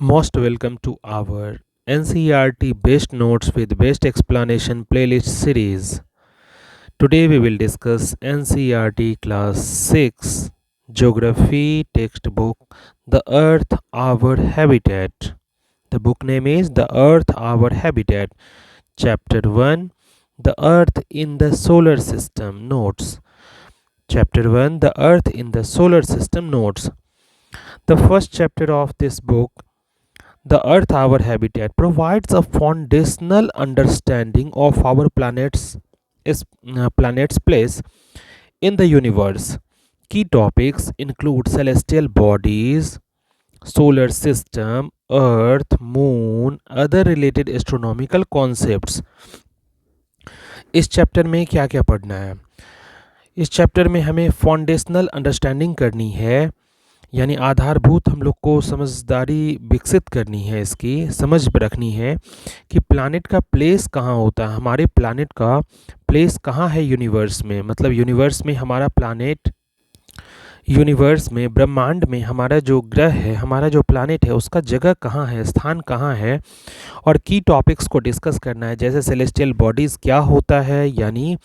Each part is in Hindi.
Most welcome to our NCERT Best Notes with Best Explanation playlist series. Today we will discuss NCERT Class 6 Geography textbook The Earth Our Habitat. The book name is The Earth Our Habitat. Chapter 1 The Earth in the Solar System Notes. Chapter 1 The Earth in the Solar System Notes. The first chapter of this book, The Earth Our Habitat, provides a foundational understanding of our planet's place in the universe. Key topics include celestial bodies, solar system, Earth, Moon, other related astronomical concepts. इस चैप्टर में क्या क्या पढ़ना है? इस चैप्टर में हमें फाउंडेशनल अंडरस्टैंडिंग करनी है, यानी आधारभूत हम लोग को समझदारी विकसित करनी है, इसकी समझ रखनी है कि प्लैनेट का प्लेस कहाँ होता है, हमारे प्लैनेट का प्लेस कहाँ है यूनिवर्स में, मतलब यूनिवर्स में हमारा प्लैनेट, यूनिवर्स में ब्रह्मांड में हमारा जो ग्रह है, हमारा जो प्लैनेट है, उसका जगह कहाँ है, स्थान कहाँ है। और की टॉपिक्स को डिस्कस करना है, जैसे सेलेस्टियल बॉडीज़ क्या होता है, यानी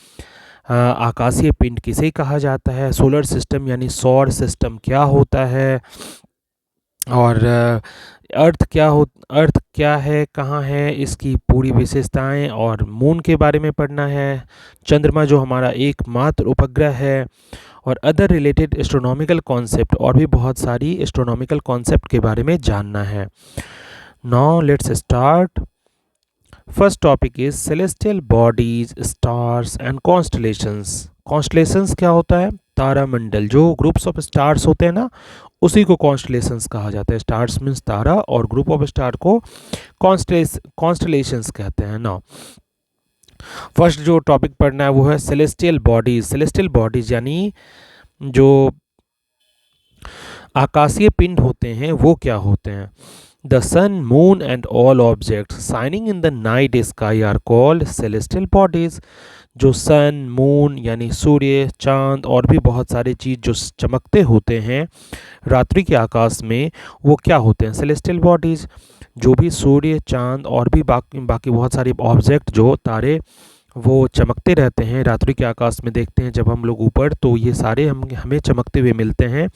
आकाशीय पिंड किसे कहा जाता है, सोलर सिस्टम यानी सौर सिस्टम क्या होता है, और अर्थ क्या है, कहाँ है, इसकी पूरी विशेषताएं, और मून के बारे में पढ़ना है, चंद्रमा जो हमारा एकमात्र उपग्रह है, और अदर रिलेटेड एस्ट्रोनॉमिकल कॉन्सेप्ट, और भी बहुत सारी एस्ट्रोनॉमिकल कॉन्सेप्ट के बारे में जानना है। Now let's start. First topic is celestial bodies, stars and constellations. Constellations क्या होता है? तारामंडल, जो ग्रुप्स ऑफ स्टार्स होते हैं ना, उसी को कॉन्स्टलेशंस कहा जाता है। स्टार्स मीन्स तारा, और ग्रुप ऑफ स्टार को कॉन्स्टलेशंस कहते हैं ना। फर्स्ट जो टॉपिक पढ़ना है वो है सेलेस्टियल बॉडीज। सेलेस्टियल बॉडीज यानी जो आकाशीय पिंड होते हैं वो क्या होते हैं? The sun, moon and all objects shining in the night sky are called celestial bodies. जो सन, मून यानी सूर्य, चांद और भी बहुत सारी चीज़ जो चमकते होते हैं रात्रि के आकाश में, वो क्या होते हैं? Celestial bodies. जो भी सूर्य, चांद और भी बाकी बहुत सारे ऑब्जेक्ट, जो तारे, वो चमकते रहते हैं रात्रि के आकाश में, देखते हैं जब हम लोग ऊपर, तो ये सारे हमें चमकते हुए मिलते हैं।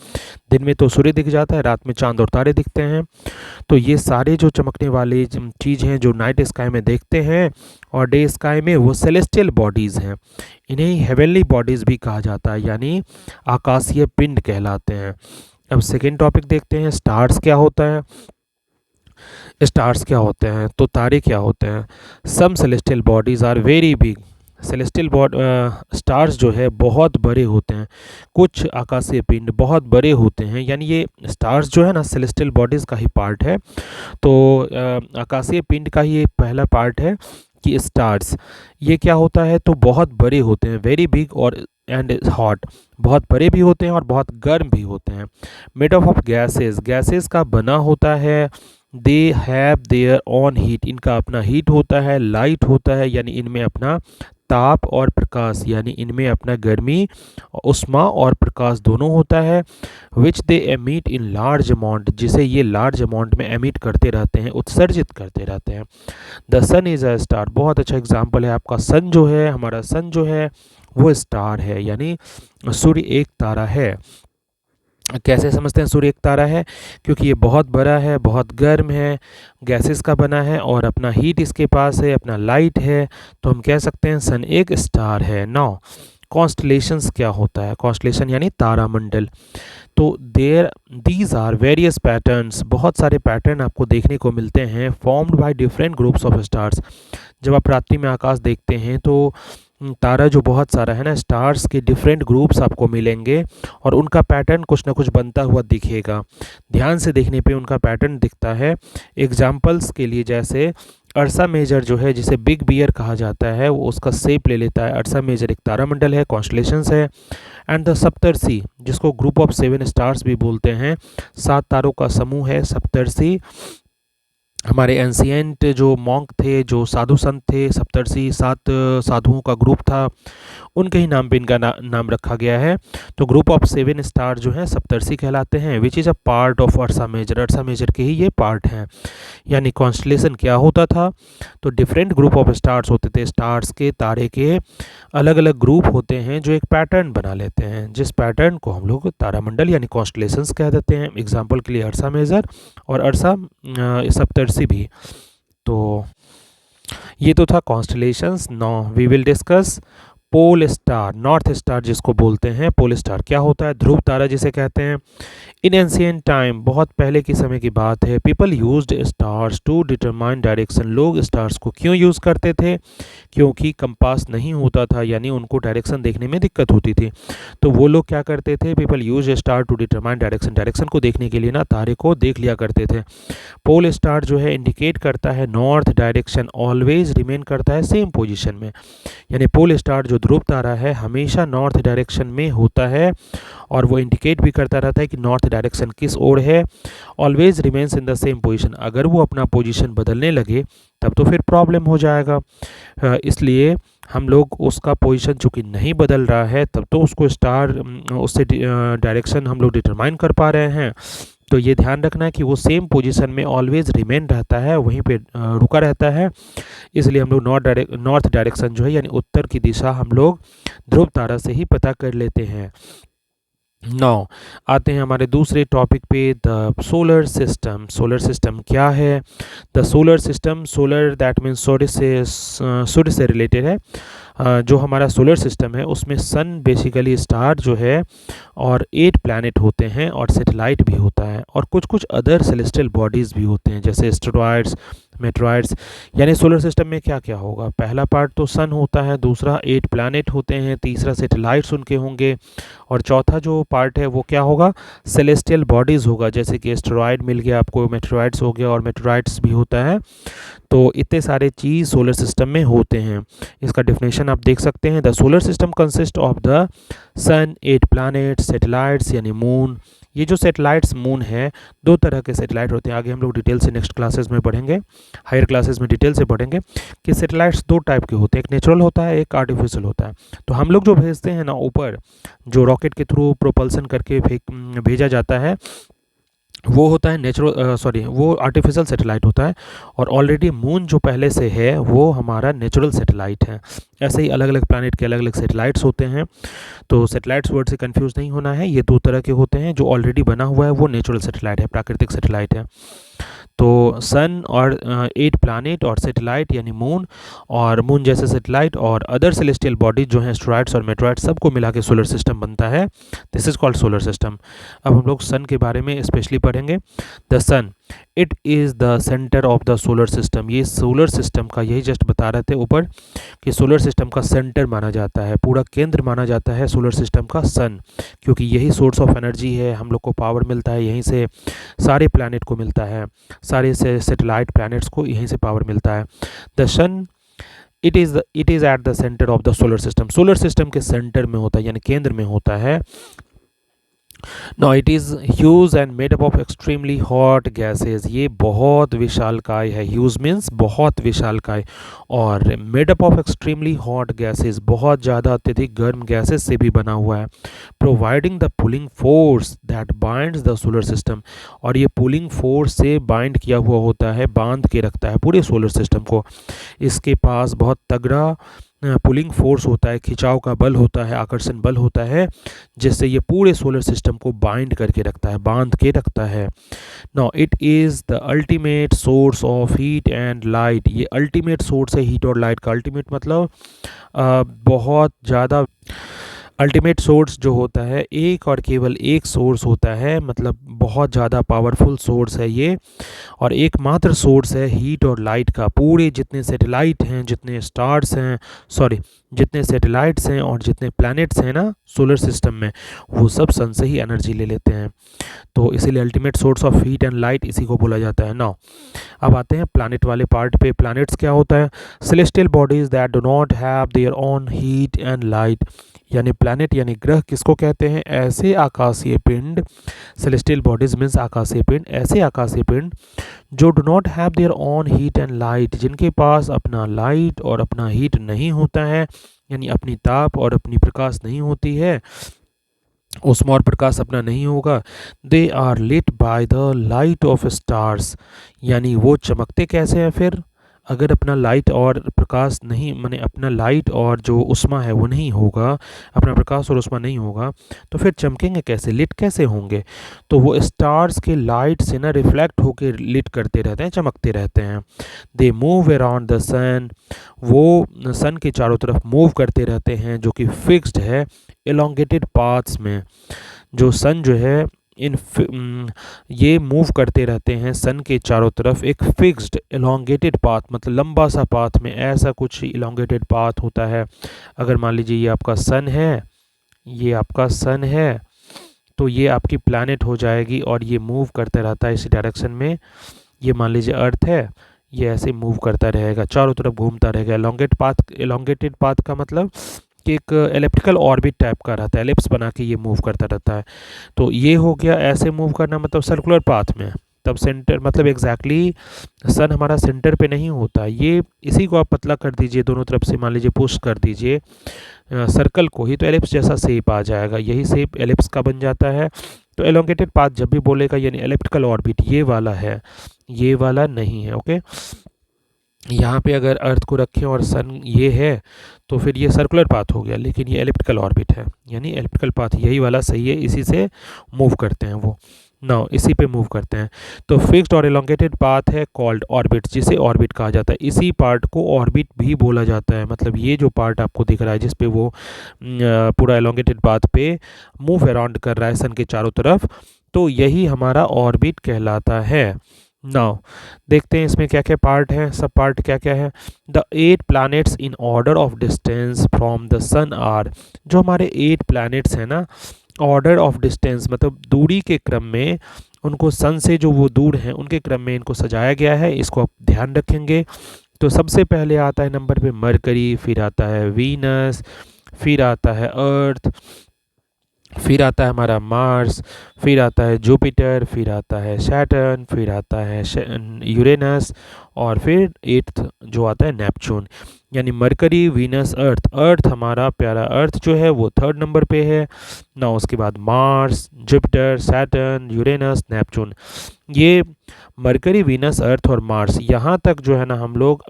दिन में तो सूर्य दिख जाता है, रात में चांद और तारे दिखते हैं। तो ये सारे जो चमकने वाली चीज़ हैं जो नाइट स्काई में देखते हैं और डे स्काई में, वो सेलेस्टियल बॉडीज़ हैं। इन्हें हेवनली बॉडीज़ भी कहा जाता है, यानी आकाशीय पिंड कहलाते हैं। अब सेकेंड टॉपिक देखते हैं, स्टार्स क्या होता है। स्टार्स क्या होते हैं, तो तारे क्या होते हैं? Some celestial bodies are very big. Celestial stars जो है बहुत बड़े होते हैं। कुछ आकाशीय पिंड बहुत बड़े होते हैं, यानी ये स्टार्स जो है ना, सेलेस्टियल बॉडीज़ का ही पार्ट है। तो आकाशीय पिंड का ही पहला पार्ट है कि स्टार्स, ये क्या होता है, तो बहुत बड़े होते हैं, वेरी बिग और एंड हॉट, बहुत बड़े भी होते हैं और बहुत गर्म भी होते हैं। मेड ऑफ गैसेस, गैसेस का बना होता है। They have their on heat, इनका अपना हीट होता है। लाइट होता है, यानी इनमें अपना ताप और प्रकाश, यानी इनमें अपना गर्मी, उष्मा और प्रकाश दोनों होता है। Which they emit in large amount, जिसे ये लार्ज अमाउंट में एमिट करते रहते हैं, उत्सर्जित करते रहते हैं। The sun is a star, बहुत अच्छा एग्जाम्पल है आपका। सन जो है, हमारा सन जो है वो स्टार है, यानी सूर्य एक तारा है। कैसे समझते हैं सूर्य एक तारा है? क्योंकि ये बहुत बड़ा है, बहुत गर्म है, गैसेस का बना है और अपना हीट इसके पास है, अपना लाइट है, तो हम कह सकते हैं सन एक स्टार है। नाउ कॉन्स्टलेशंस क्या होता है? कॉन्स्टलेशन यानी तारामंडल। तो दीज आर वेरियस पैटर्न्स, बहुत सारे पैटर्न आपको देखने को मिलते हैं, formed by different groups of stars. जब आप रात्रि में आकाश देखते हैं तो तारा जो बहुत सारा है ना, स्टार्स के डिफरेंट ग्रुप्स आपको मिलेंगे और उनका पैटर्न कुछ ना कुछ बनता हुआ दिखेगा। ध्यान से देखने पे उनका पैटर्न दिखता है। एग्जाम्पल्स के लिए, जैसे अर्सा मेजर जो है, जिसे बिग बियर कहा जाता है, वो उसका शेप ले लेता है। अर्सा मेजर एक तारामंडल है, कॉन्स्टलेशंस है। एंड द सप्तर्षि, जिसको ग्रुप ऑफ 7 स्टार्स भी बोलते हैं, 7 तारों का समूह है सप्तर्षि। हमारे एंशियंट जो मॉन्क थे, जो साधु संत थे, सप्तर्षि 7 साधुओं का ग्रुप था, उनके ही नाम पे इनका नाम रखा गया है। तो ग्रुप ऑफ 7 स्टार जो हैं सप्तर्षि कहलाते हैं, which is a part of Ursa Major. Ursa Major के ही ये पार्ट हैं। यानी कॉन्स्टलेशन क्या होता था, तो डिफरेंट ग्रुप ऑफ स्टार्स होते थे। स्टार्स के, तारे के अलग अलग ग्रुप होते हैं जो एक पैटर्न बना लेते हैं, जिस पैटर्न को हम लोग तारामंडल यानी कॉन्स्टलेशंस कह देते हैं। एग्जाम्पल के लिए अर्सा मेजर और अर्सा सप्तर्षि भी। तो ये तो था constellations. Now we will discuss pole star, north star जिसको बोलते हैं। पोल स्टार क्या होता है? ध्रुव तारा जिसे कहते हैं। इन एंशियंट टाइम, बहुत पहले के समय की बात है, people used stars to determine direction. लोग स्टार्स को क्यों यूज़ करते थे? क्योंकि कंपास नहीं होता था, यानी उनको डायरेक्शन देखने में दिक्कत होती थी। तो वो लोग क्या करते थे? People use star to determine direction. Direction को देखने के लिए ना तारे को देख लिया करते थे। पोल स्टार जो है इंडिकेट करता है नॉर्थ डायरेक्शन, ऑलवेज रिमेन करता है सेम पोजीशन में। यानी पोल स्टार जो ध्रुव तारा है हमेशा नॉर्थ डायरेक्शन में होता है, और वो इंडिकेट भी करता रहता है कि नॉर्थ डायरेक्शन किस ओर है। Always remains in the same position. अगर वो अपना पोजीशन बदलने लगे तब तो फिर प्रॉब्लम हो जाएगा। इसलिए हम लोग उसका पोजीशन चूँकि नहीं बदल रहा है, तब तो उसको स्टार उससे डायरेक्शन हम लोग डिटरमाइन कर पा रहे हैं। तो ये ध्यान रखना है कि वो सेम पोजीशन में ऑलवेज रिमेन रहता है, वहीं पे रुका रहता है। इसलिए हम लोग नॉर्थ डायरेक्शन जो है यानी उत्तर की दिशा हम लोग ध्रुव तारा से ही पता कर लेते हैं। नाउ आते हैं हमारे दूसरे टॉपिक पे, the solar system. Solar system क्या है? The solar system, solar that means सूर्य से रिलेटेड है। जो हमारा सोलर सिस्टम है उसमें सन बेसिकली स्टार जो है, और 8 प्लैनेट होते हैं, और सैटेलाइट भी होता है, और कुछ कुछ अदर सेलेस्टियल बॉडीज़ भी होते हैं जैसे एस्टेरॉयड्स, मेटेरॉयड्स। यानी सोलर सिस्टम में क्या क्या होगा? पहला पार्ट तो सन होता है, दूसरा 8 प्लैनेट होते हैं, तीसरा सैटेलाइट्स उनके होंगे, और चौथा जो पार्ट है वो क्या होगा? सेलेस्टियल बॉडीज़ होगा। जैसे कि एस्टेरॉयड मिल गया आपको, मेटेरॉयड्स हो गया, और मेटेरॉयड्स भी होता है। तो इतने सारे चीज़ सोलर सिस्टम में होते हैं। इसका डेफिनेशन आप देख सकते हैं। The solar system consist of the sun, 8 planets, satellites यानी मून। ये जो सैटेलाइट्स मून है, 2 तरह के सैटेलाइट होते हैं। आगे हम लोग डिटेल से नेक्स्ट क्लासेस में पढ़ेंगे, हायर क्लासेस में डिटेल से पढ़ेंगे कि सैटेलाइट्स 2 टाइप के होते हैं, एक नेचुरल होता है, एक आर्टिफिशियल होता है। तो हम लोग जो भेजते हैं ना ऊपर, जो रॉकेट के थ्रू प्रोपल्सन करके भेजा जाता है, वो होता है वो आर्टिफिशियल सैटेलाइट होता है। और ऑलरेडी मून जो पहले से है वो हमारा नेचुरल सैटेलाइट है। ऐसे ही अलग अलग प्लैनेट के अलग अलग सैटेलाइट्स होते हैं। तो सैटेलाइट्स वर्ड से कंफ्यूज नहीं होना है, ये 2 तरह के होते हैं। जो ऑलरेडी बना हुआ है वो नेचुरल सैटेलाइट है, प्राकृतिक सैटेलाइट है। तो सन और 8 प्लैनेट और सैटेलाइट यानी मून, और मून जैसे सैटेलाइट और अदर सेलेस्टियल बॉडीज जो हैं एस्टेरॉयड्स और मेटेरॉयड्स, सबको मिला के सोलर सिस्टम बनता है। This is called solar system. अब हम लोग सन के बारे में स्पेशली पढ़ेंगे। The sun, it is the centre of the solar system. ये सोलर सिस्टम का, यही जस्ट बता रहे थे ऊपर कि सोलर सिस्टम का सेंटर माना जाता है, पूरा केंद्र माना जाता है सोलर सिस्टम का सन, क्योंकि यही सोर्स ऑफ एनर्जी है। हम लोग को पावर मिलता है यहीं से, सारे प्लैनेट को मिलता है, सारे से सैटेलाइट प्लैनेट्स को यहीं से पावर मिलता है। The sun, it is at the centre of the solar system. Solar system के सेंटर में होता है यानी केंद्र में होता है। Now it is huge and made up of extremely hot gases। ये बहुत विशालकाय है। Huge means बहुत विशालकाय, और made up of extremely hot gases, बहुत ज़्यादा अत्यधिक गर्म गैसेस से भी बना हुआ है। Providing the pulling force that binds the solar system। और ये पुलिंग फोर्स से बाइंड किया हुआ होता है, बांध के रखता है पूरे सोलर सिस्टम को। इसके पास बहुत तगड़ा पुलिंग फोर्स होता है, खिंचाव का बल होता है, आकर्षण बल होता है, जिससे ये पूरे सोलर सिस्टम को बाइंड करके रखता है, बांध के रखता है। Now it is the ultimate source of heat and light. ये अल्टीमेट सोर्स है हीट और लाइट का। अल्टीमेट मतलब बहुत ज़्यादा। अल्टीमेट सोर्स जो होता है, एक और केवल एक सोर्स होता है, मतलब बहुत ज़्यादा पावरफुल सोर्स है ये, और एकमात्र सोर्स है हीट और लाइट का। पूरे जितने सैटेलाइट हैं, जितने स्टार्स हैं, जितने सैटेलाइट्स हैं और जितने प्लैनेट्स हैं ना सोलर सिस्टम में, वो सब सन से ही एनर्जी ले लेते हैं। तो इसीलिए ultimate source of heat and light इसी को बोला जाता है। नाउ अब आते हैं प्लैनेट वाले पार्ट पे। प्लैनेट्स क्या होता है? Celestial bodies that do not have their own heat and light. यानी प्लैनेट यानी ग्रह किसको कहते हैं? ऐसे आकाशीय पिंड, सेलेस्टियल बॉडीज मीन्स आकाशीय पिंड, ऐसे आकाशीय पिंड जो do not have their own heat and light, जिनके पास अपना लाइट और अपना हीट नहीं होता है, यानी अपनी ताप और अपनी प्रकाश नहीं होती है, उसमें और प्रकाश अपना नहीं होगा। They are lit by the light of stars, यानी वो चमकते कैसे हैं फिर? अगर अपना लाइट और प्रकाश नहीं, माने अपना लाइट और जो उष्मा है वो नहीं होगा, अपना प्रकाश और उष्मा नहीं होगा, तो फिर चमकेंगे कैसे, लिट कैसे होंगे? तो वो स्टार्स के लाइट से ना रिफ्लेक्ट होकर लिट करते रहते हैं, चमकते रहते हैं। दे मूव अराउंड द सन, वो सन के चारों तरफ मूव करते रहते हैं, जो कि फिक्स्ड है एलोंगेटेड पाथ्स में। जो सन जो है ये मूव करते रहते हैं सन के चारों तरफ एक फिक्स्ड एलोंगेटेड पाथ, मतलब लंबा सा पाथ में, ऐसा कुछ एलोंगेटेड पाथ होता है। अगर मान लीजिए ये आपका सन है, ये आपका सन है, तो ये आपकी प्लैनेट हो जाएगी और ये मूव करता रहता है इसी डायरेक्शन में। ये मान लीजिए अर्थ है, ये ऐसे मूव करता रहेगा, चारों तरफ घूमता रहेगा। एलोंगेटेड पाथ का मतलब कि एक एलिप्टिकल ऑर्बिट टाइप का रहता है, एलिप्स बना के ये मूव करता रहता है। तो ये हो गया ऐसे मूव करना, मतलब सर्कुलर पाथ में। तब सेंटर मतलब एग्जैक्टली सन हमारा सेंटर पे नहीं होता, ये इसी को आप पतला कर दीजिए दोनों तरफ से, मान लीजिए पुश कर दीजिए सर्कल को ही, तो एलिप्स जैसा शेप आ जाएगा, यही शेप एलिप्स का बन जाता है। तो एलोंगेटेड पाथ जब भी बोलेगा यानी एलिप्टिकल ऑर्बिट ये वाला है, ये वाला नहीं है। ओके, यहाँ पे अगर अर्थ को रखें और सन ये है तो फिर ये सर्कुलर पाथ हो गया, लेकिन ये एलिप्टिकल ऑर्बिट है, यानी एलिप्टिकल पाथ यही वाला सही है, इसी से मूव करते हैं वो। नाउ इसी पे मूव करते हैं। तो फिक्स्ड और एलोंगेटेड पाथ है कॉल्ड ऑर्बिट, जिसे ऑर्बिट कहा जाता है। इसी पार्ट को ऑर्बिट भी बोला जाता है, मतलब ये जो पार्ट आपको दिख रहा है जिस पे वो पूरा एलोंगेटेड पाथ पे मूव अराउंड कर रहा है सन के चारों तरफ, तो यही हमारा ऑर्बिट कहलाता है। नाउ देखते हैं इसमें क्या क्या पार्ट है, सब पार्ट क्या क्या है। The 8 planets in order of distance from the sun are, जो हमारे 8 प्लैनेट्स हैं ना, ऑर्डर ऑफ डिस्टेंस मतलब दूरी के क्रम में, उनको सन से जो वो दूर हैं उनके क्रम में इनको सजाया गया है, इसको आप ध्यान रखेंगे। तो सबसे पहले आता है नंबर पे मरकरी, फिर आता है वीनस, फिर आता है अर्थ, फिर आता है हमारा मार्स, फिर आता है जुपिटर, फिर आता है सैटर्न, फिर आता है यूरेनस, और फिर 8th जो आता है नेपच्यून। यानी मरकरी, वीनस, अर्थ। अर्थ हमारा प्यारा अर्थ जो है वो 3rd नंबर पे है ना, उसके बाद Mars, Jupiter, Saturn, Uranus, Neptune. ये मरकरी, वीनस, अर्थ और मार्स, यहाँ तक जो है ना हम लोग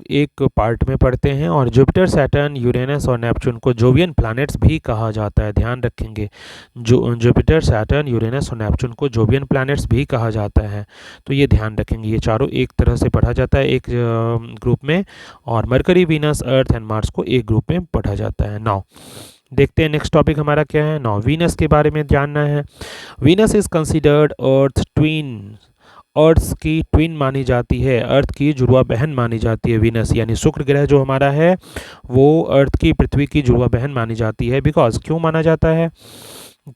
एक पार्ट में पढ़ते हैं। और जुपिटर, सैटर्न, यूरेनस और नेपच्यून को जोवियन प्लैनेट्स भी कहा जाता है, ध्यान रखेंगे। जुपिटर, सैटर्न, यूरेनस और नेपच्यून को जोवियन प्लैनेट्स भी कहा जाता है, तो ये ध्यान रखेंगे। ये चारों एक तरह से पढ़ा जाता है एक ग्रुप में, और mercury, Venus, earth and Mars को एक ग्रुप में पढ़ा जाता है। नाउ देखते हैं नेक्स्ट टॉपिक हमारा क्या है। नाउ वीनस के बारे में जानना है। Venus is considered earth twin, earth की ट्विन मानी जाती है, अर्थ की जुड़वा बहन मानी जाती है वीनस, यानी शुक्र ग्रह जो हमारा है वो अर्थ की, पृथ्वी की जुड़वा बहन मानी जाती है। बिकॉज क्यों माना जाता है?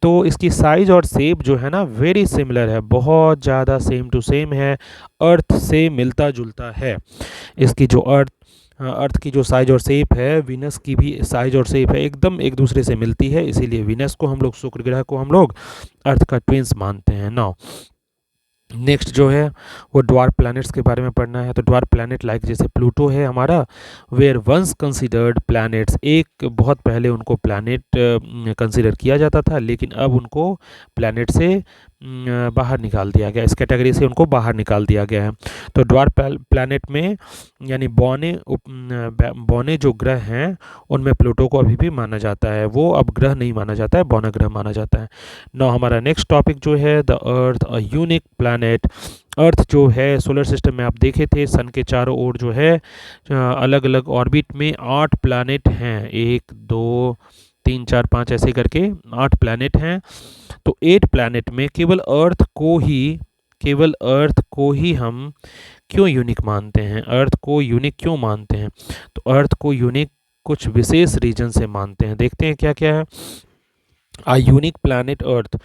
तो इसकी साइज और शेप जो है ना वेरी सिमिलर है, बहुत ज़्यादा सेम टू सेम है, अर्थ से मिलता जुलता है। इसकी जो अर्थ की जो साइज और शेप है, वीनस की भी साइज और शेप है, एकदम एक दूसरे से मिलती है, इसीलिए वीनस को हम लोग, शुक्र ग्रह को हम लोग अर्थ का ट्विंस मानते हैं। नाउ नेक्स्ट जो है वो ड्वार्फ प्लैनेट्स के बारे में पढ़ना है। तो ड्वार्फ प्लैनेट लाइक जैसे प्लूटो है हमारा, वेयर वंस कंसिडर्ड प्लैनेट्स, एक बहुत पहले उनको प्लैनेट कंसिडर किया जाता था, लेकिन अब उनको प्लैनेट से बाहर निकाल दिया गया, इस कैटेगरी से उनको बाहर निकाल दिया गया है। तो ड्वार्फ प्लैनेट में यानी बौने जो ग्रह हैं उनमें प्लूटो को अभी भी माना जाता है, वो अब ग्रह नहीं माना जाता है, बौना ग्रह माना जाता है। नाउ हमारा नेक्स्ट टॉपिक जो है the earth a unique planet. Earth जो है सोलर सिस्टम में आप देखे थे सन के चारों ओर जो है अलग अलग ऑर्बिट में 8 प्लैनेट हैं, 1 2 3 4 5 ऐसे करके 8 प्लैनेट हैं। तो 8 प्लैनेट में केवल अर्थ को ही हम क्यों यूनिक मानते हैं? अर्थ को यूनिक क्यों मानते हैं? तो अर्थ को यूनिक कुछ विशेष रीजन से मानते हैं, देखते हैं क्या क्या है। A unique planet earth,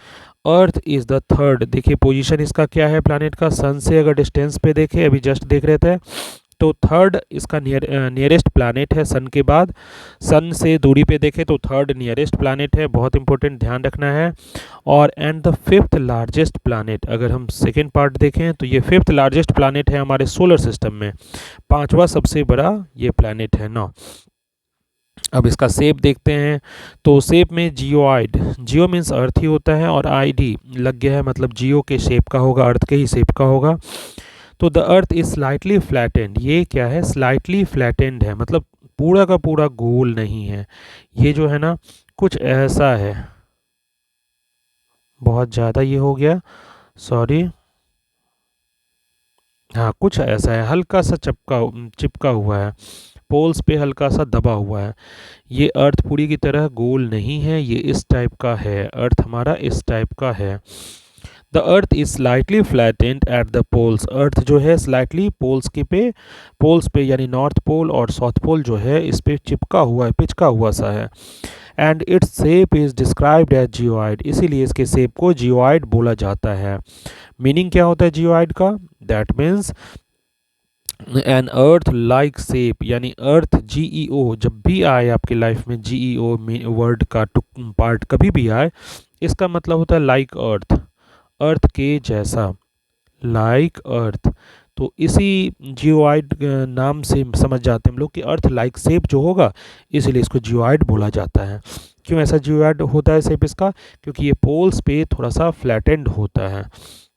earth is the 3rd, देखिए पोजीशन इसका क्या है प्लैनेट का, सन से अगर डिस्टेंस पे देखें, अभी जस्ट देख रहे थे, तो थर्ड इसका नियरेस्ट प्लैनेट है सन के बाद। सन से दूरी पे देखें तो थर्ड नियरेस्ट प्लैनेट है, बहुत इंपॉर्टेंट, ध्यान रखना है। और and the fifth largest planet, अगर हम सेकेंड पार्ट देखें तो ये फिफ्थ लार्जेस्ट प्लैनेट है हमारे सोलर सिस्टम में, पांचवा सबसे बड़ा ये प्लैनेट है ना। अब इसका शेप देखते हैं, तो शेप में जियोइड, जियो मीन्स अर्थ ही होता है और आईडी लग गया है, मतलब जियो के शेप का होगा, अर्थ के ही शेप का होगा। तो the earth is slightly flattened, ये क्या है, स्लाइटली फ्लैटेंड है, मतलब पूरा का पूरा गोल नहीं है, ये जो है ना कुछ ऐसा है, बहुत ज़्यादा ये हो गया, सॉरी, हाँ कुछ ऐसा है, हल्का सा चिपका हुआ है, पोल्स पे हल्का सा दबा हुआ है। ये अर्थ पूरी की तरह गोल नहीं है, ये इस टाइप का है, अर्थ हमारा इस टाइप का है। The earth is slightly flattened at the poles, earth जो है स्लाइटली पोल्स पे यानी नॉर्थ पोल और साउथ पोल जो है इस पे चिपका हुआ है, पिचका हुआ सा है। And its shape is described as geoid, इसीलिए इसके शेप को जियोइड बोला जाता है। मीनिंग क्या होता है जियोइड का, that means an earth like shape, यानी अर्थ जीईओ, जब भी आए आपकी लाइफ में जीईओ वर्ड का पार्ट कभी भी आए, इसका मतलब होता है लाइक अर्थ, अर्थ के जैसा, लाइक अर्थ। तो इसी जियोइड नाम से समझ जाते हैं हम लोग कि अर्थ लाइक शेप जो होगा, इसीलिए इसको जियोइड बोला जाता है। क्यों ऐसा जियोइड होता है शेप इसका, क्योंकि ये पोल्स पे थोड़ा सा फ्लैटेंड होता है।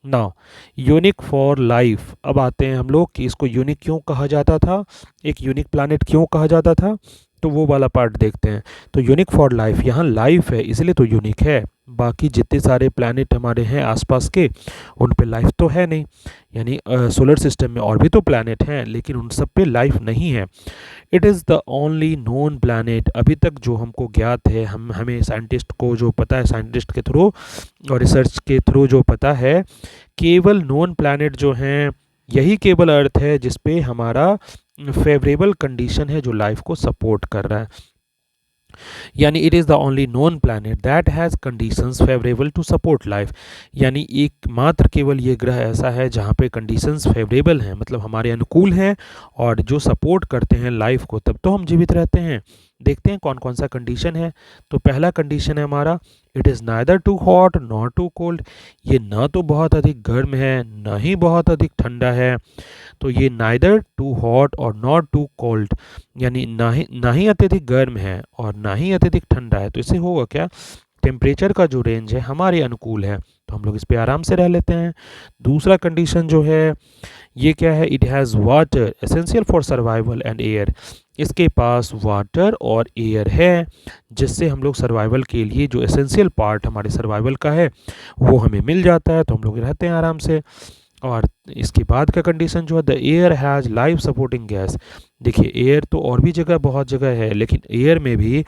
नाउ यूनिक फॉर लाइफ, अब आते हैं हम लोग कि इसको यूनिक क्यों कहा जाता था, एक यूनिक प्लैनेट क्यों कहा जाता था, तो वो वाला पार्ट देखते हैं। तो यूनिक फॉर लाइफ, यहाँ लाइफ है इसलिए तो यूनिक है, बाकी जितने सारे प्लैनेट हमारे हैं आसपास के उन पे लाइफ तो है नहीं, यानी सोलर सिस्टम में और भी तो प्लैनेट हैं लेकिन उन सब पे लाइफ नहीं है। It is the only known planet, अभी तक जो हमको ज्ञात है, हमें साइंटिस्ट को जो पता है, साइंटिस्ट के थ्रू और रिसर्च के थ्रू जो पता है, केवल नोन प्लैनेट जो हैं यही केवल अर्थ है जिस पे हमारा फेवरेबल कंडीशन है जो लाइफ को सपोर्ट कर रहा है। यानी it is the only known planet that has conditions favourable to support life, यानी एकमात्र केवल ये ग्रह ऐसा है जहाँ पे कंडीशंस फेवरेबल हैं, मतलब हमारे अनुकूल हैं और जो सपोर्ट करते हैं लाइफ को, तब तो हम जीवित रहते हैं। देखते हैं कौन कौन सा कंडीशन है। तो पहला कंडीशन है हमारा, it is neither too hot not too cold, ये ना तो बहुत अधिक गर्म है ना ही बहुत अधिक ठंडा है। तो ये नाइदर टू हॉट और नॉट टू कोल्ड, यानी ना ही अत्यधिक गर्म है और ना ही अत्यधिक ठंडा है। तो इससे होगा क्या, टेम्परेचर का जो रेंज है हमारे अनुकूल है, तो हम लोग इस पे आराम से रह लेते हैं। दूसरा कंडीशन जो है ये क्या है, it has water essential for survival and air, इसके पास वाटर और एयर है जिससे हम लोग सर्वाइवल के लिए जो एसेंशियल पार्ट हमारे सर्वाइवल का है वो हमें मिल जाता है, तो हम लोग रहते हैं आराम से। और इसके बाद का कंडीशन जो है, the air has life supporting gas, देखिए एयर तो और भी जगह बहुत जगह है लेकिन एयर में भी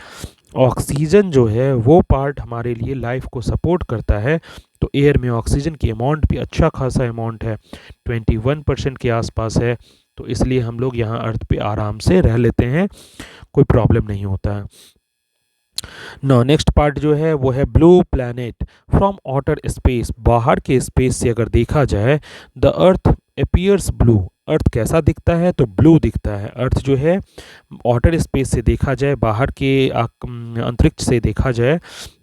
ऑक्सीजन जो है वो पार्ट हमारे लिए लाइफ को सपोर्ट करता है। तो एयर में ऑक्सीजन की अमाउंट भी अच्छा खासा अमाउंट है, 21% के आसपास है, तो इसलिए हम लोग यहाँ अर्थ पे आराम से रह लेते हैं, कोई प्रॉब्लम नहीं होता है। नो नेक्स्ट पार्ट जो है वो है blue planet from outer space, बाहर के स्पेस से अगर देखा जाए, द अर्थ अपीयर्स ब्लू, अर्थ कैसा दिखता है, तो ब्लू दिखता है। अर्थ जो है आउटर स्पेस से देखा जाए, बाहर के अंतरिक्ष से देखा जाए,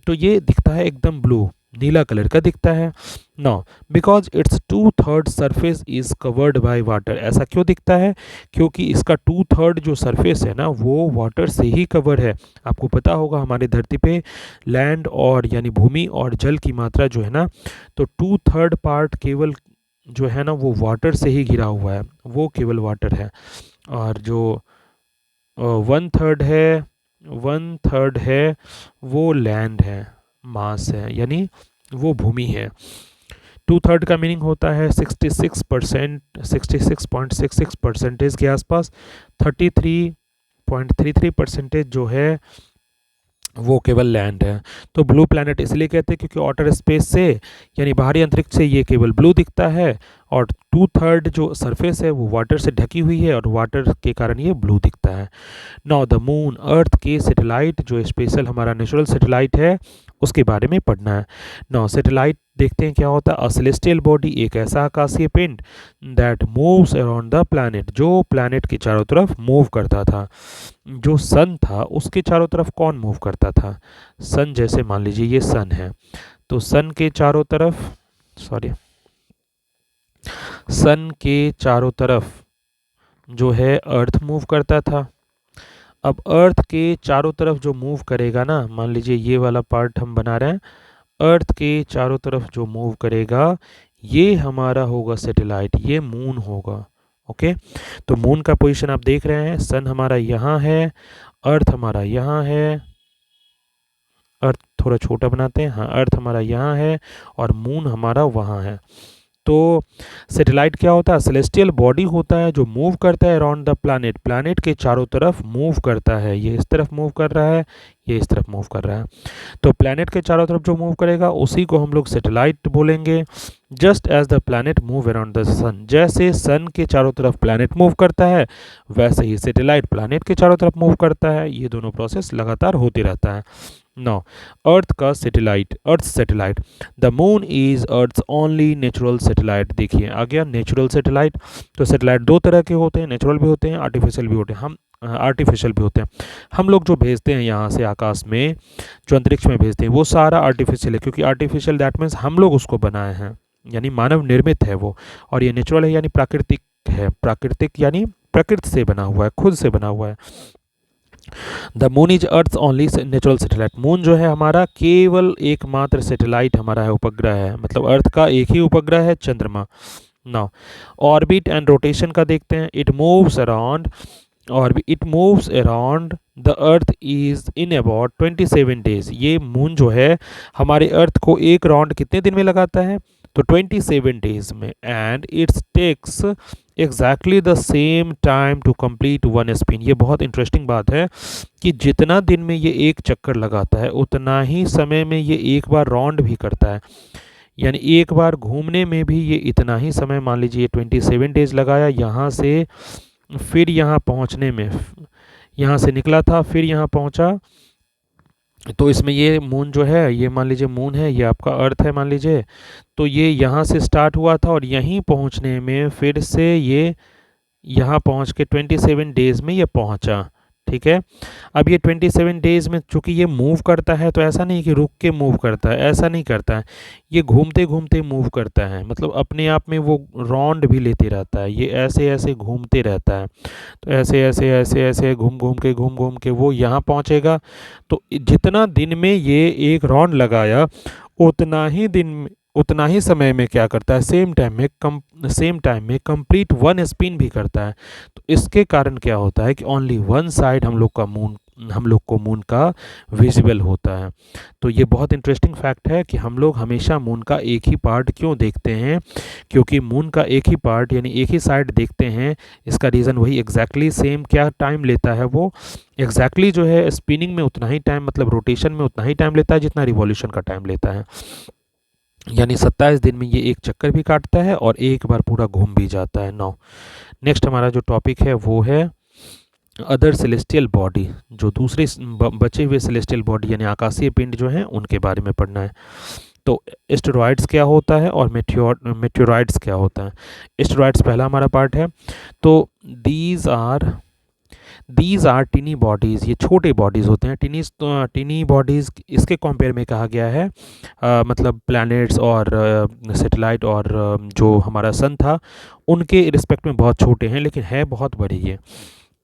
तो ये दिखता है एकदम ब्लू, नीला कलर का दिखता है। Now because it's 2/3 surface is covered by water, ऐसा क्यों दिखता है, क्योंकि इसका 2/3 जो सरफेस है ना वो वाटर से ही कवर है। आपको पता होगा हमारे धरती पे लैंड और यानी भूमि और जल की मात्रा जो है ना, तो 2/3 पार्ट केवल जो है ना वो वाटर से ही घिरा हुआ है, वो केवल वाटर है। और जो 1/3 है वो लैंड है, मास है, यानी वो भूमि है। 2/3 का मीनिंग होता है 66.66% के आसपास, 33.33% जो है वो केवल लैंड है। तो ब्लू प्लैनेट इसलिए कहते हैं क्योंकि आउटर स्पेस से यानी बाहरी अंतरिक्ष से ये केवल ब्लू दिखता है, और 2/3 जो सरफेस है वो वाटर से ढकी हुई है और वाटर के कारण ये ब्लू दिखता है। नाउ द मून, अर्थ के सैटेलाइट जो स्पेशल हमारा नेचुरल सैटेलाइट है उसके बारे में पढ़ना है। नाउ सैटेलाइट देखते हैं क्या होता है। अ सेलेस्टियल बॉडी एक ऐसा आकाशीय पिंड that moves around the planet, जो प्लैनेट के चारों तरफ मूव करता था। जो सन था उसके चारों तरफ कौन मूव करता था? सन, जैसे मान लीजिए ये सन है, तो सन के चारों तरफ, सॉरी, सन के चारों तरफ जो है अर्थ मूव करता था। अब अर्थ के चारों तरफ जो मूव करेगा ना, मान लीजिए ये वाला पार्ट हम बना रहे हैं, अर्थ के चारों तरफ जो मूव करेगा ये हमारा होगा सैटेलाइट, ये मून होगा। ओके, तो मून का पोजीशन आप देख रहे हैं, सन हमारा यहाँ है, अर्थ हमारा यहाँ है, अर्थ थोड़ा छोटा बनाते हैं, हाँ, अर्थ हमारा यहाँ है और मून हमारा वहाँ है। तो सैटेलाइट क्या होता है? सेलेस्टियल बॉडी होता है जो मूव करता है अराउंड द प्लैनेट, प्लैनेट के चारों तरफ मूव करता है। ये इस तरफ मूव कर रहा है, ये इस तरफ मूव कर रहा है, तो प्लैनेट के चारों तरफ जो मूव करेगा उसी को हम लोग सैटेलाइट बोलेंगे। Just as the planet move around the sun, जैसे सन के चारों तरफ प्लैनेट मूव करता है वैसे ही सैटेलाइट प्लैनेट के चारों तरफ मूव करता है। ये दोनों प्रोसेस लगातार होते रहता है। नाउ अर्थ का satellite, earth satellite, the moon is earth's only natural satellite. देखिए आ गया नेचुरल सैटेलाइट। तो सैटेलाइट दो तरह के होते हैं, नेचुरल भी होते हैं, आर्टिफिशियल भी होते हैं। हम आर्टिफिशियल भी होते हैं। हम लोग जो भेजते हैं यहाँ से आकाश में, जो अंतरिक्ष में भेजते हैं, वो सारा आर्टिफिशियल है, क्योंकि आर्टिफिशियल दैट मीन्स हम लोग उसको बनाए हैं, यानी मानव निर्मित है वो। और ये नेचुरल है यानी प्राकृतिक है, प्राकृतिक यानी प्रकृति से बना हुआ है, खुद से बना हुआ है। The moon is earth only natural satellite, moon जो है हमारा केवल एकमात्र सैटेलाइट हमारा है, उपग्रह है, मतलब अर्थ का एक ही उपग्रह है, चंद्रमा। नाउ ऑर्बिट एंड रोटेशन का देखते हैं। इट मूव्स अराउंड, और it moves around the earth is in about 27 days. ये मून जो है हमारे अर्थ को एक राउंड कितने दिन में लगाता है? तो 27 डेज में। And its takes exactly the same time to complete one spin. ये बहुत इंटरेस्टिंग बात है कि जितना दिन में ये एक चक्कर लगाता है उतना ही समय में ये एक बार राउंड भी करता है, यानी एक बार घूमने में भी ये इतना ही समय, मान लीजिए ये 27 डेज लगाया यहाँ से, फिर यहाँ पहुँचने में, यहाँ से निकला था फिर यहाँ पहुँचा, तो इसमें ये मून जो है, ये मान लीजिए मून है, ये आपका अर्थ है मान लीजिए, तो ये यहाँ से स्टार्ट हुआ था और यहीं पहुँचने में फिर से ये यहाँ पहुँच के 27 डेज़ में ये पहुँचा। ठीक है, अब ये 27 डेज़ में चूँकि ये मूव करता है, तो ऐसा नहीं कि रुक के मूव करता है, ऐसा नहीं करता है, ये घूमते घूमते मूव करता है, मतलब अपने आप में वो राउंड भी लेते रहता है, ये ऐसे ऐसे घूमते रहता है। तो ऐसे ऐसे ऐसे ऐसे घूम घूम के वो यहाँ पहुँचेगा। तो जितना दिन में ये एक राउंड लगाया उतना ही दिन, उतना ही समय में क्या करता है, सेम टाइम में कंप्लीट वन स्पिन भी करता है। तो इसके कारण क्या होता है कि ओनली वन साइड हम लोग को मून का विजिबल होता है। तो ये बहुत इंटरेस्टिंग फैक्ट है कि हम लोग हमेशा मून का एक ही पार्ट क्यों देखते हैं, क्योंकि मून का एक ही पार्ट यानी एक ही साइड देखते हैं। इसका रीज़न वही एग्जैक्टली सेम क्या टाइम लेता है, वो एग्जैक्टली जो है स्पिनिंग में उतना ही टाइम, मतलब रोटेशन में उतना ही टाइम लेता है जितना रिवॉल्यूशन का टाइम लेता है। यानी 27 दिन में ये एक चक्कर भी काटता है और एक बार पूरा घूम भी जाता है। नाउ नेक्स्ट हमारा जो टॉपिक है वो है अदर सेलेस्टियल बॉडी, जो दूसरे बचे हुए सेलेस्टियल बॉडी यानी आकाशीय पिंड जो हैं उनके बारे में पढ़ना है। तो एस्टेरॉइड्स क्या होता है और मेटेओराइड्स क्या होता है। एस्टेरॉइड्स पहला हमारा पार्ट है। तो दीज आर टिनी बॉडीज़, ये छोटे बॉडीज़ होते हैं। टिनी बॉडीज़ इसके कंपेयर में कहा गया है, मतलब प्लैनेट्स और सैटेलाइट और जो हमारा सन था उनके रिस्पेक्ट में बहुत छोटे हैं, लेकिन है बहुत बड़ी ये।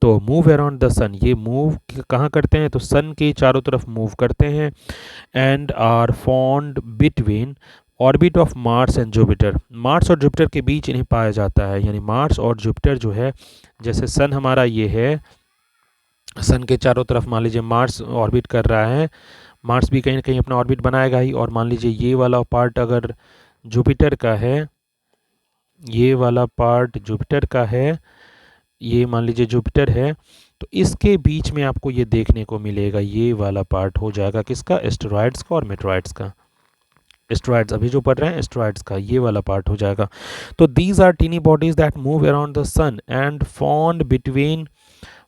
तो मूव अराउंड द सन, ये मूव कहाँ करते हैं, तो सन के चारों तरफ मूव करते हैं। And are found between orbit of Mars and Jupiter, Mars और जुपिटर के बीच इन्हें पाया जाता है। यानी मार्स और जुपिटर जो है, जैसे सन हमारा ये है, सन के चारों तरफ मान लीजिए मार्स ऑर्बिट कर रहा है, मार्स भी कहीं ना कहीं अपना ऑर्बिट बनाएगा ही। और मान लीजिए ये वाला पार्ट अगर जुपिटर का है, ये वाला पार्ट जुपिटर का है, ये मान लीजिए जुपिटर है, तो इसके बीच में आपको ये देखने को मिलेगा, ये वाला पार्ट हो जाएगा किसका, एस्टेरॉइड्स का और मेटेओराइड्स का। एस्टेरॉइड्स अभी जो पढ़ रहे हैं एस्टेरॉइड्स का ये वाला पार्ट हो जाएगा। तो these are tiny bodies that move around the sun and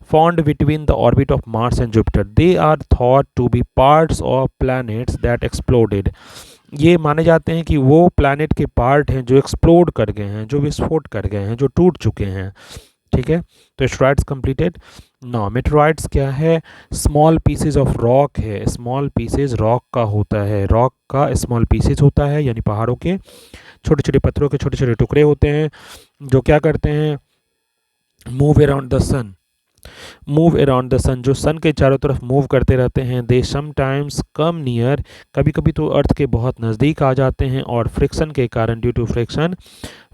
found between the orbit of Mars and Jupiter. They are thought to be parts of planets that exploded. ये माने जाते हैं कि वो प्लैनेट के पार्ट हैं जो एक्सप्लोड कर गए हैं, जो विस्फोट कर गए हैं, जो टूट चुके हैं। ठीक है, तो एस्टेरॉइड्स कंप्लीटेड। नाउ मेटेरॉइड्स क्या है? स्मॉल पीसेज ऑफ रॉक है। स्मॉल पीसेज रॉक का होता है, रॉक का स्मॉल पीसेज होता है, यानी पहाड़ों के छोटे छोटे पत्थरों के छोटे छोटे टुकड़े होते हैं, जो क्या करते हैं? Move around the sun. Move around the sun, जो सन के चारों तरफ मूव करते रहते हैं। दे समटाइम्स कम नियर, कभी कभी तो अर्थ के बहुत नज़दीक आ जाते हैं, और फ्रिक्शन के कारण, due to friction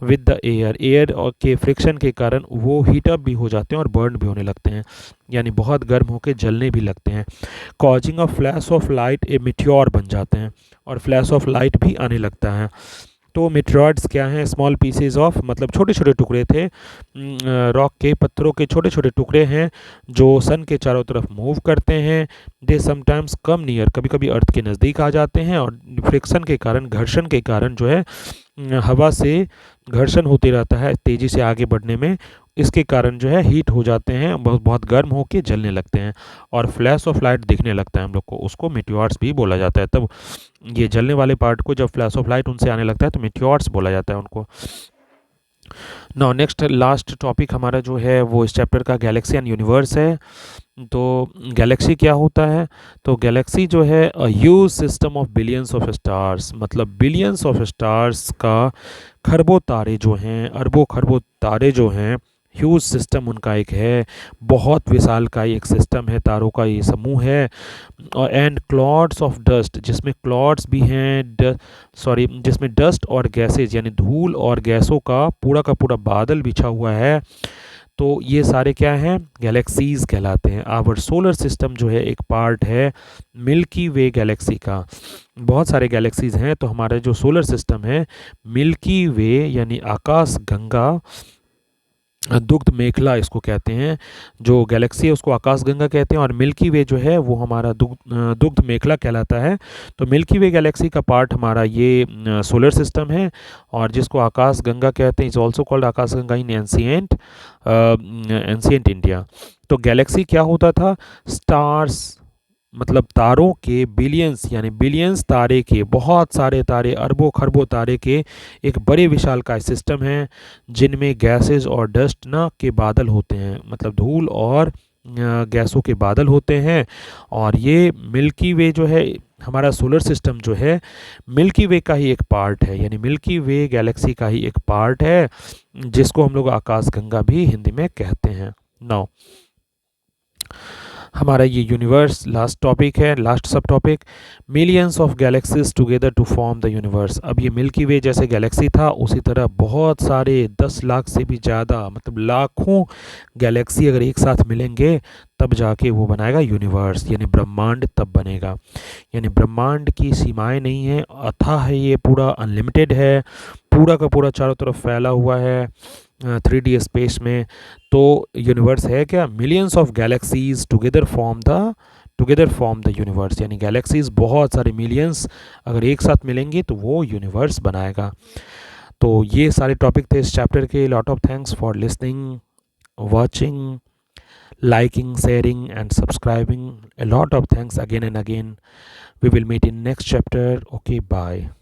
with the air, air और के फ्रिक्शन के कारण वो हीट अप भी हो जाते हैं और बर्न भी होने लगते हैं, यानी बहुत गर्म होकर जलने भी लगते हैं। Causing a flash of light, A meteor बन जाते हैं, और फ्लैश ऑफ लाइट भी आने लगता है। तो मेटेरॉइड्स क्या हैं? स्मॉल पीसेज ऑफ, मतलब छोटे छोटे टुकड़े थे, रॉक के पत्थरों के छोटे छोटे टुकड़े हैं जो सन के चारों तरफ मूव करते हैं। दे समटाइम्स कम नियर, कभी कभी अर्थ के नज़दीक आ जाते हैं, और फ्रिक्शन के कारण, घर्षण के कारण जो है, हवा से घर्षण होते रहता है तेज़ी से आगे बढ़ने में, इसके कारण जो है हीट हो जाते हैं, बहुत बहुत गर्म होके जलने लगते हैं, और फ्लैश ऑफ लाइट दिखने लगता है हम लोग को, उसको मेटियोर्स भी बोला जाता है। तब ये जलने वाले पार्ट को जब फ्लैश ऑफ लाइट उनसे आने लगता है तो मेटियोर्स बोला जाता है उनको। नाउ नेक्स्ट लास्ट टॉपिक हमारा जो है वो इस चैप्टर का गैलेक्सी एंड यूनिवर्स है। तो गैलेक्सी क्या होता है? तो गैलेक्सी जो है a huge system of billions of stars, मतलब बिलियंस ऑफ स्टार्स का खरबों तारे जो हैं, अरबों खरबों तारे जो हैं, ह्यूज सिस्टम उनका एक है, बहुत विशाल का एक सिस्टम है, तारों का ये समूह है। और एंड क्लॉड्स ऑफ डस्ट, जिसमें क्लॉड्स भी हैं, सॉरी जिसमें डस्ट और गैसेज यानी धूल और गैसों का पूरा बादल बिछा हुआ है। तो ये सारे क्या हैं? गैलेक्सीज कहलाते हैं। आवर सोलर सिस्टम जो है एक पार्ट है मिल्की वे गैलेक्सी का। बहुत सारे गैलेक्सीज हैं, तो हमारा जो सोलर सिस्टम है, मिल्की वे यानी आकाश गंगा, दुग्ध मेखला इसको कहते हैं। जो गैलेक्सी है उसको आकाश गंगा कहते हैं, और मिल्की वे जो है वो हमारा दुग्ध मेखला कहलाता है। तो मिल्की वे गैलेक्सी का पार्ट हमारा ये सोलर सिस्टम है, और जिसको आकाश गंगा कहते हैं, is also called Akash Ganga in ancient India. तो गैलेक्सी क्या होता था? स्टार्स, मतलब तारों के बिलियंस, यानी बिलियंस तारे के, बहुत सारे तारे, अरबों खरबों तारे के एक बड़े विशाल का सिस्टम है, जिनमें गैसेस और डस्ट ना के बादल होते हैं, मतलब धूल और गैसों के बादल होते हैं। और ये मिल्की वे जो है, हमारा सोलर सिस्टम जो है, मिल्की वे का ही एक पार्ट है, यानी मिल्की वे गैलेक्सी का ही एक पार्ट है, जिसको हम लोग आकाश गंगा भी हिंदी में कहते हैं। नाउ हमारा ये यूनिवर्स लास्ट टॉपिक है, last sub topic, millions of galaxies together to form the universe. अब ये मिल्की वे जैसे गैलेक्सी था, उसी तरह बहुत सारे 10 लाख से भी ज़्यादा, मतलब लाखों गैलेक्सी अगर एक साथ मिलेंगे तब जाके वो बनाएगा यूनिवर्स, यानी ब्रह्मांड तब बनेगा। यानी ब्रह्मांड की सीमाएं नहीं है, अथाह है, ये पूरा अनलिमिटेड है, पूरा का पूरा चारों तरफ फैला हुआ है 3D स्पेस में। तो यूनिवर्स है क्या? Millions of galaxies together form the universe, यानी गैलेक्सीज बहुत सारे मिलियंस अगर एक साथ मिलेंगे तो वो यूनिवर्स बनाएगा। तो ये सारे टॉपिक थे इस चैप्टर के। Lot of thanks for listening, watching, liking, sharing and subscribing. A lot of thanks again and again. We will meet in next chapter. Okay, bye.